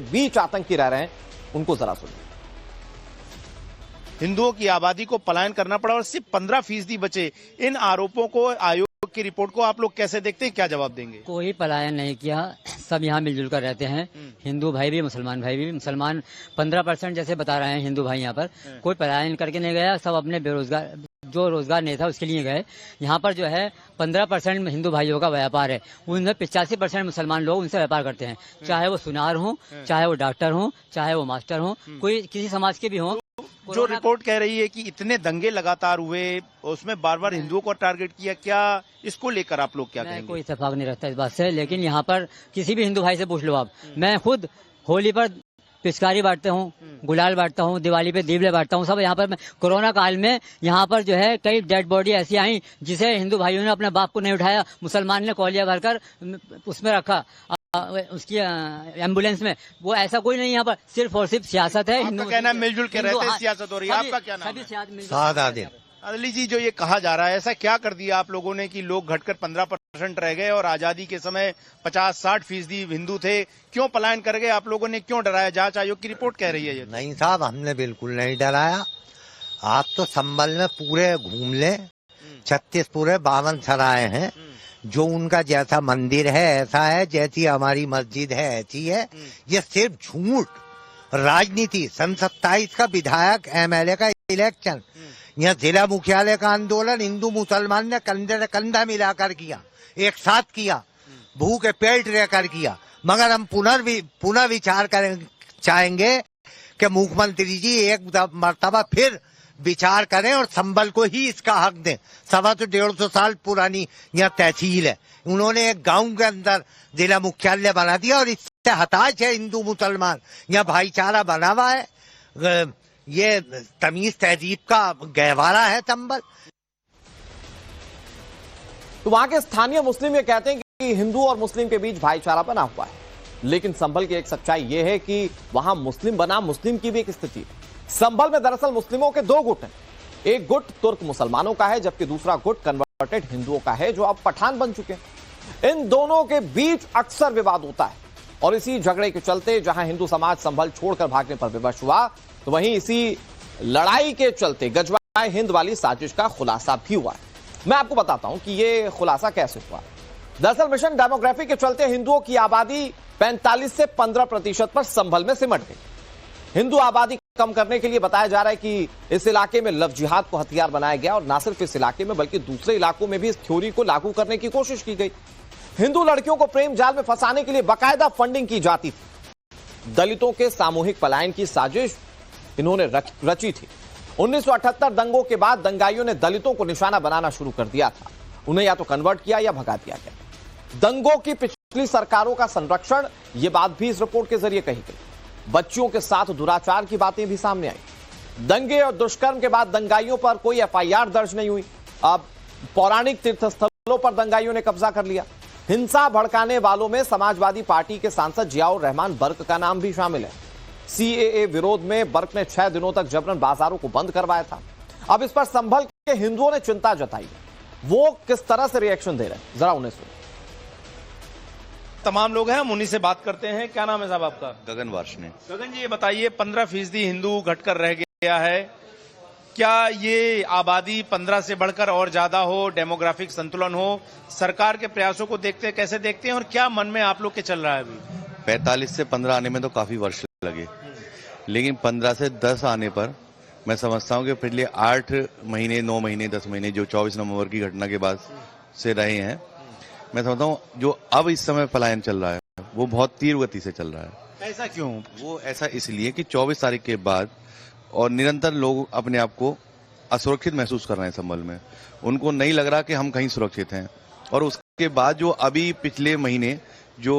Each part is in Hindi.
बीच आतंकी रह रहे हैं, उनको जरा सुनिए। हिंदुओं की आबादी को पलायन करना पड़ा और सिर्फ 15% बचे। इन आरोपों को, आयोग की रिपोर्ट को आप लोग कैसे देखते हैं, क्या जवाब देंगे? कोई पलायन नहीं किया, सब यहाँ मिलजुल कर रहते हैं। हिंदू भाई भी, मुसलमान भाई भी। मुसलमान 15% जैसे बता रहे हैं हिंदू भाई यहाँ पर, कोई पलायन करके नहीं गया। सब अपने बेरोजगार, जो रोजगार नहीं था उसके लिए गए। यहाँ पर जो है 15% हिंदू भाइयों का व्यापार है, उनमें 85% मुसलमान लोग उनसे व्यापार करते हैं, चाहे वो सुनार हो, चाहे वो डॉक्टर हो, चाहे वो मास्टर हो, कोई किसी समाज के भी हो। जो रिपोर्ट कह रही है कि इतने दंगे लगातार हुए, उसमें बार बार हिंदुओं को टारगेट किया, क्या इसको लेकर आप लोग क्या कहेंगे? कोई इत्तेफाक नहीं रखता इस बात से, लेकिन यहाँ पर किसी भी हिंदू भाई से पूछ लो आप। मैं खुद होली पर पिचकारी बांटता हूँ, गुलाल बांटता हूँ, दिवाली पे दीवले बांटता हूँ, सब यहाँ पर। कोरोना काल में यहाँ पर जो है कई डेड बॉडी ऐसी आई जिसे हिंदू भाइयों ने अपने बाप को नहीं उठाया, मुसलमान ने कौलिया भरकर उसमें रखा, उसकी एम्बुलेंस में। वो ऐसा कोई नहीं, यहाँ पर सिर्फ और सिर्फ सियासत है। आपका कहना है मिलजुल के रहते हैं, सियासत हो रही है। आपका क्या नाम है? अदली जी, जो ये कहा जा रहा है, ऐसा क्या कर दिया आप लोगों ने कि लोग घटकर 15% रह गए और आजादी के समय 50-60% हिंदू थे? क्यों पलायन कर गए आप लोगों ने, क्यों डराया? जांच आयोग की रिपोर्ट कह रही है ये। नहीं साहब, हमने बिल्कुल नहीं डराया। आप तो संभल में पूरे घूम ले, 36 पूरे 52 सराय हैं। जो उनका जैसा मंदिर है ऐसा है, जैसी हमारी मस्जिद है ऐसी है। ये सिर्फ झूठ, राजनीति। सन 27 का विधायक MLA का इलेक्शन, यहाँ जिला मुख्यालय का आंदोलन हिंदू मुसलमान ने कंधे से कंधा मिलाकर किया, एक साथ किया, भूखे पेट रहकर किया। मगर हम पुनर्विचार करें चाहेंगे कि मुख्यमंत्री जी एक मर्तबा फिर विचार करें और संभल को ही इसका हक दें। 150 साल पुरानी यह तहसील है, उन्होंने एक गांव के अंदर जिला मुख्यालय बना दिया और इससे हताश है हिंदू मुसलमान। यह भाईचारा बना हुआ है, ये तमीज तहजीब का गहवारा है संभल। तो वहां के स्थानीय मुस्लिम ये कहते हैं कि हिंदू और मुस्लिम के बीच भाईचारा बना हुआ है, लेकिन संभल की एक सच्चाई यह है कि वहां मुस्लिम बना मुस्लिम की भी एक स्थिति है। संभल में दरअसल मुस्लिमों के 2 गुट हैं। एक गुट तुर्क मुसलमानों का है, जबकि दूसरा गुट कन्वर्टेड हिंदुओं का है, जो अब पठान बन चुके हैं। इन दोनों के बीच अक्सर विवाद होता है और इसी झगड़े के चलते जहां हिंदू समाज संभल छोड़कर भागने पर विवश हुआ, तो वहीं इसी लड़ाई के चलते गजवाए हिंद वाली साजिश का खुलासा भी हुआ है। मैं आपको बताता हूं कि यह खुलासा कैसे हुआ। दरअसल मिशन डेमोग्राफी के चलते हिंदुओं की आबादी 45 से 15% पर संभल में सिमट गई। हिंदू आबादी कम करने के लिए बताया जा रहा है कि इस इलाके में लव जिहाद को हथियार बनाया गया और न सिर्फ इस इलाके में बल्कि दूसरे इलाकों में भी इस थ्योरी को लागू करने की कोशिश की गई। हिंदू लड़कियों को प्रेम जाल में फंसाने के लिए बाकायदा फंडिंग की जाती थी। दलितों के सामूहिक पलायन की साजिश इन्होंने रची थी। 1978 दंगों के बाद दंगाइयों ने दलितों को निशाना बनाना शुरू कर दिया था। उन्हें या तो कन्वर्ट किया या भगा दिया गया। दंगों की पिछली सरकारों का संरक्षण, यह बात भी इस रिपोर्ट के जरिए कही गई। बच्चियों के साथ दुराचार की बातें भी सामने आई। दंगे और दुष्कर्म के बाद दंगाइयों पर कोई FIR दर्ज नहीं हुई। अब पौराणिक तीर्थस्थलों पर दंगाइयों ने कब्जा कर लिया। हिंसा भड़काने वालों में समाजवादी पार्टी के सांसद जियाउर रहमान बर्क का नाम भी शामिल है। CAA विरोध में बर्क ने 6 दिनों तक जबरन बाजारों को बंद करवाया था। अब इस पर संभल के हिंदुओं ने चिंता जताई। वो किस तरह से रिएक्शन दे रहे हैं, जरा उन्हें सुनिए। तमाम लोग हैं, हम उन्हीं से बात करते हैं। क्या नाम है साहब आपका? गगन वार्ष्णेय। गगन जी, ये बताइए, 15% हिंदू घटकर रह गया है, क्या ये आबादी 15 से बढ़कर और ज्यादा हो, डेमोग्राफिक संतुलन हो, सरकार के प्रयासों को देखते कैसे देखते हैं और क्या मन में आप लोग के चल रहा है अभी? 45 से 15 आने में तो काफी वर्ष लगे, लेकिन 15 से 10 आने पर मैं समझता हूं कि पिछले 8 महीने, 9 महीने, 10 महीने जो 24 नवंबर की घटना के बाद से रहे हैं, मैं समझता हूं जो अब इस समय पलायन चल रहा है वो बहुत तीव्र गति से चल रहा है। ऐसा क्यों? वो ऐसा इसलिए कि 24 तारीख के बाद और निरंतर लोग अपने आप को असुरक्षित महसूस कर रहे हैं संभल में। उनको नहीं लग रहा कि हम कहीं सुरक्षित हैं। और उसके बाद जो अभी पिछले महीने जो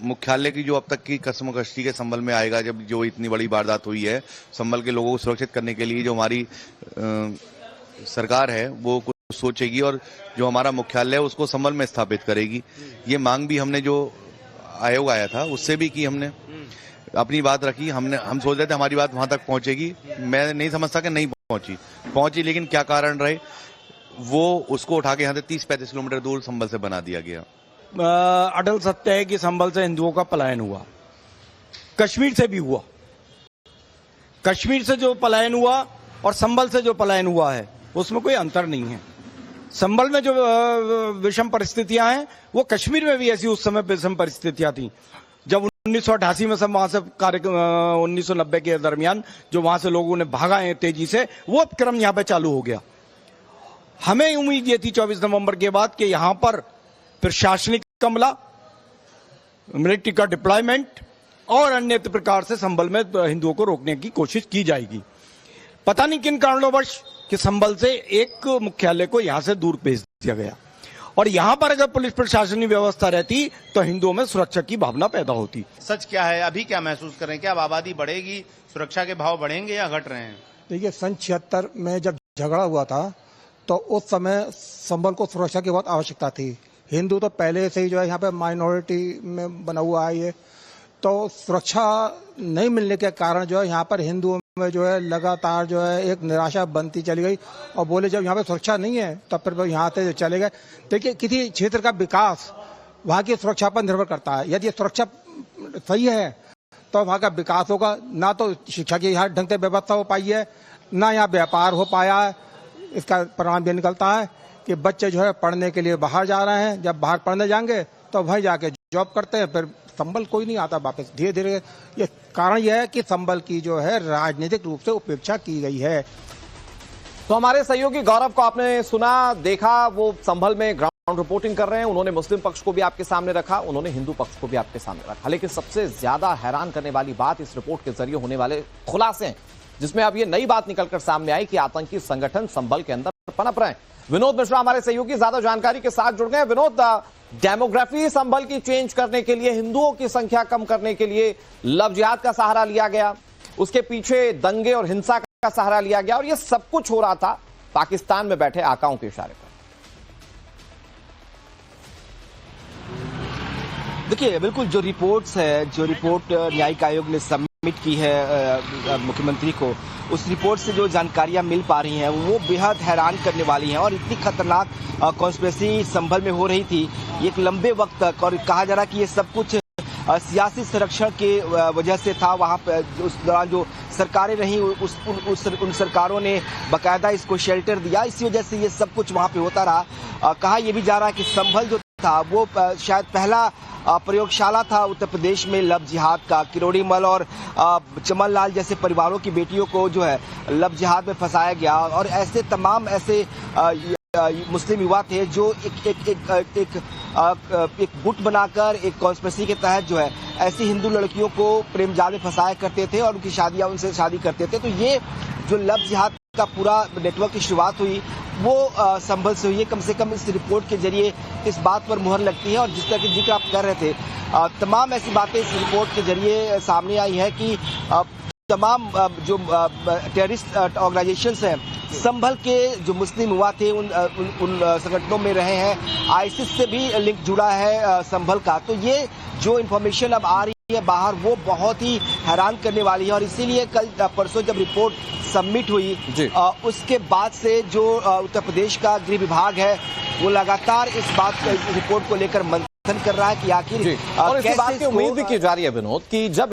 मुख्यालय की जो अब तक की कसमकशी के संभल में आएगा, जब जो इतनी बड़ी वारदात हुई है, संभल के लोगों को सुरक्षित करने के लिए जो हमारी सरकार है वो कुछ सोचेगी और जो हमारा मुख्यालय है उसको संभल में स्थापित करेगी। ये मांग भी हमने जो आयोग आया था उससे भी की, हमने अपनी बात रखी। हम सोच रहे थे हमारी बात वहां तक पहुंचेगी, मैं नहीं समझता कि नहीं पहुंची, लेकिन क्या कारण रहे वो उसको उठा के यहाँ से 30-35 किलोमीटर दूर संभल से बना दिया गया। अटल सत्य है कि संभल से हिंदुओं का पलायन हुआ। कश्मीर से भी हुआ। कश्मीर से जो पलायन हुआ और संभल से जो पलायन हुआ है उसमें कोई अंतर नहीं है। संभल में जो विषम परिस्थितियां हैं वो कश्मीर में भी ऐसी उस समय विषम परिस्थितियां थी। जब 1988 में सब वहां से 1990 के दरमियान जो वहां से लोगों ने भागा है तेजी से, वो क्रम यहां पे चालू हो गया। हमें उम्मीद ये थी 24 नवंबर के बाद कि यहां पर प्रशासनिक हमला, मिलिट्री का डिप्लॉयमेंट और अन्य प्रकार से संभल में हिंदुओं को रोकने की कोशिश की जाएगी। पता नहीं किन कारणोंवश कि संभल से एक मुख्यालय को यहां से दूर भेज दिया गया, और यहां पर अगर पुलिस प्रशासनिक व्यवस्था रहती तो हिंदुओं में सुरक्षा की भावना पैदा होती। सच क्या है, अभी क्या महसूस कर रहे हैं? क्या अब आबादी बढ़ेगी, सुरक्षा के भाव बढ़ेंगे या घट रहे हैं? देखिए, सन 76 में जब झगड़ा हुआ था तो उस समय संभल को सुरक्षा की बहुत आवश्यकता थी। हिंदू तो पहले से ही जो है यहाँ पे माइनॉरिटी में बना हुआ है, ये तो सुरक्षा नहीं मिलने के कारण जो है यहाँ पर हिंदुओं में जो है लगातार जो है एक निराशा बनती चली गई, और बोले जब यहाँ पे सुरक्षा नहीं है तब फिर यहाँ से चले गए। देखिए, किसी क्षेत्र का विकास वहाँ की सुरक्षा पर निर्भर करता है। यदि सुरक्षा सही है तो वहाँ का विकास होगा। ना तो शिक्षा की यहाँ ढंग से व्यवस्था हो पाई है, ना यहाँ व्यापार हो पाया है। इसका परिणाम ये निकलता है कि बच्चे जो है पढ़ने के लिए बाहर जा रहे हैं। जब बाहर पढ़ने जाएंगे तो वहीं जाके जॉब करते हैं, फिर संभल कोई नहीं आता वापस। धीरे धीरे ये कारण यह है कि संभल की जो है राजनीतिक रूप से उपेक्षा की गई है। तो हमारे सहयोगी गौरव को आपने सुना, देखा, वो संभल में ग्राउंड रिपोर्टिंग कर रहे हैं। उन्होंने मुस्लिम पक्ष को भी आपके सामने रखा, उन्होंने हिंदू पक्ष को भी आपके सामने रखा। लेकिन सबसे ज्यादा हैरान करने वाली बात इस रिपोर्ट के जरिए होने वाले खुलासे हैं, जिसमें अब ये नई बात निकलकर सामने आई कि आतंकी संगठन संभल के अंदर पनप रहे हैं। विनोद मिश्रा हमारे सहयोगी ज्यादा जानकारी के साथ जुड़ गए। विनोद, डेमोग्राफी संभल की चेंज करने के लिए, हिंदुओं की संख्या कम करने के लिए लव जिहाद का सहारा लिया गया, उसके पीछे दंगे और हिंसा का सहारा लिया गया, और यह सब कुछ हो रहा था पाकिस्तान में बैठे आकाओं के इशारे पर। देखिए, बिल्कुल जो रिपोर्ट न्यायिक आयोग ने सबमिट की है मुख्यमंत्री को, उस रिपोर्ट से जो जानकारियां मिल पा रही हैं वो बेहद हैरान करने वाली हैं। और इतनी खतरनाक कॉन्स्पिरेसी संभल में हो रही थी एक लंबे वक्त तक, और कहा जा रहा कि ये सब कुछ सियासी संरक्षण के वजह से था। वहाँ पर उस दौरान जो सरकारें रहीं उन सरकारों ने बाकायदा इसको शेल्टर दिया, इसी वजह से ये सब कुछ वहाँ पे होता रहा। कहा यह भी जा रहा है कि संभल जो था वो शायद पहला प्रयोगशाला था उत्तर प्रदेश में लव जिहाद का। किरोड़ी मल और चमन लाल जैसे परिवारों की बेटियों को जो है लव जिहाद में फंसाया गया, और ऐसे तमाम ऐसे मुस्लिम युवा थे जो एक गुट बनाकर एक कॉन्स्पिरेसी के तहत जो है ऐसी हिंदू लड़कियों को प्रेम जाल में फंसाया करते थे और उनकी शादियां उनसे शादी करते थे। तो ये जो लव जिहाद का पूरा नेटवर्क की शुरुआत हुई वो संभल से हुई है। कम से कम इस रिपोर्ट के जरिए इस बात पर मुहर लगती है। और जिस तरह की जिक्र आप कर रहे थे, तमाम ऐसी बातें इस रिपोर्ट के जरिए सामने आई है कि तमाम जो टेररिस्ट ऑर्गेनाइजेशंस हैं संभल के जो मुस्लिम युवा थे उन संगठनों में रहे हैं। आईसिस से भी लिंक जुड़ा है संभल का। तो ये जो इन्फॉर्मेशन अब आ रही है बाहर वो बहुत ही हैरान करने वाली है। और इसीलिए कल परसों जब रिपोर्ट सबमिट हुई उसके बाद से जो उत्तर प्रदेश का गृह विभाग है वो लगातार इस रिपोर्ट को लेकर मंथन कर रहा है कि आखिर और इस बात की उम्मीद भी की जा रही है विनोद कि जब